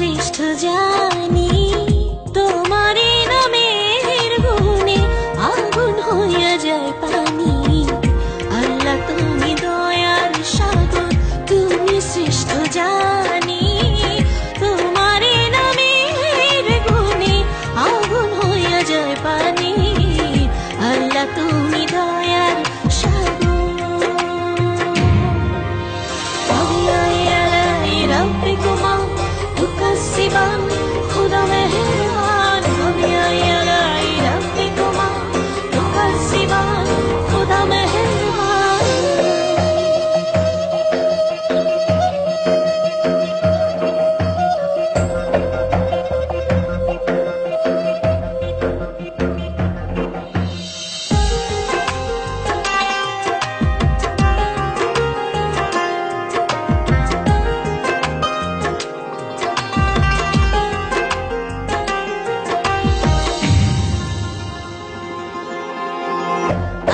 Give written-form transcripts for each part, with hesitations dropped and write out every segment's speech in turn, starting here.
শ্রেষ্ঠ জানি, তোমারই নামের গুণে আগুন হইয়া যায় পানি। আল্লাহ তুমি দয়ার সাগর, তুমি শ্রেষ্ঠ জানি, তোমারই নামের গুণে আগুন হইয়া যায় পানি। আল্লাহ তুমি দয়ার সাগর। ربكما تكذبان خدا مهربان فبأي آلاء ربكما تكذبان خدا مهربان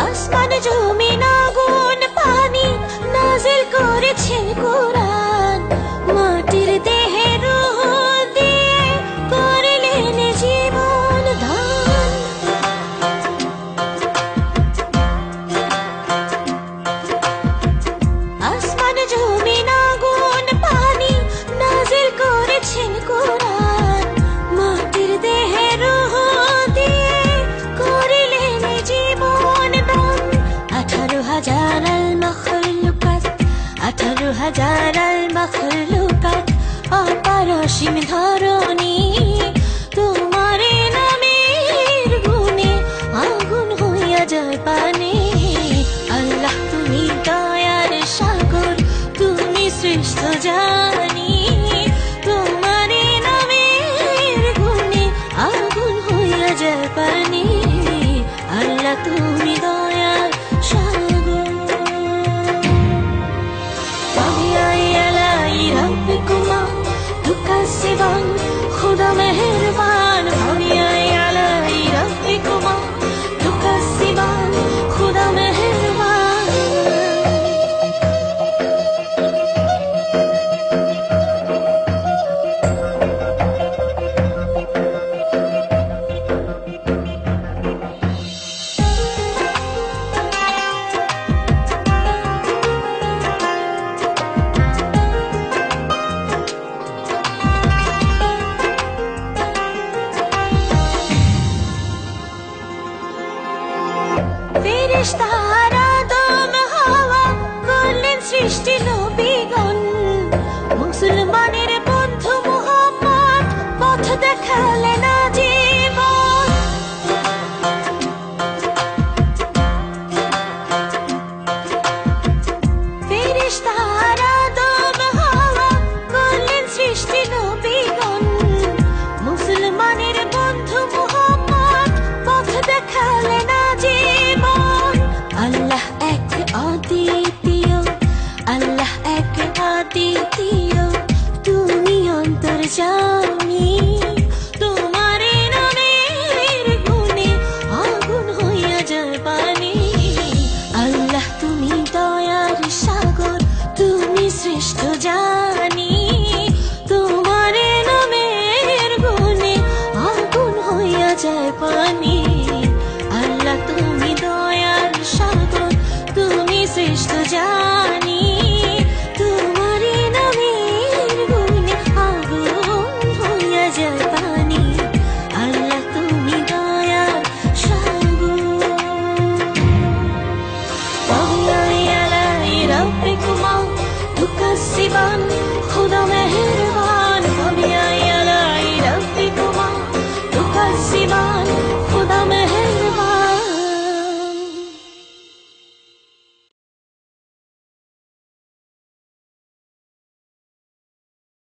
আসমান জমিন আগুন পানি নাজিল করেছেন কোরআন, মাটির দেহে রূহ দিয়ে করলেন জীবন দান। আসমান জমিন আগুন পানি নাজিল করেছেন কোরআন, মাটির দেহে রূহ দিয়ে করলেন জীবন দান। 18,000 المخلوقات 18,000 المخلوقات অপারসীম ধরণী, তোমারে নামের গুণে আগুন হইয়া যায় পানি। আল্লাহ তুমি দয়ার সাগর, তুমি শ্রেষ্ঠ জানি, তোমারে নামের গুণে আগুন হইয়া যায় পানি। আল্লাহ তুমি দয়ার সাগর। فبأي آلاء ربكما تكذبان خدا مهربان فبأي آلاء ربكما تكذبان خدا مهربان ফেরেশতারা আদম হাওয়া করলেন সৃষ্টি নবীগণ, মুসলমানের বন্ধু মুহাম্মদ পথ দেখালেন আজীবন। ফেরেশতারা আদম হাওয়া করলেন সৃষ্টি নবীগণ, মুসলমানের বন্ধু মুহাম্মদ পথ দেখালেন আজীবন। আল্লাহ এক অদ্বিতীয়, আল্লাহ এক অদ্বিতীয়, তুমি অন্তর্যামী।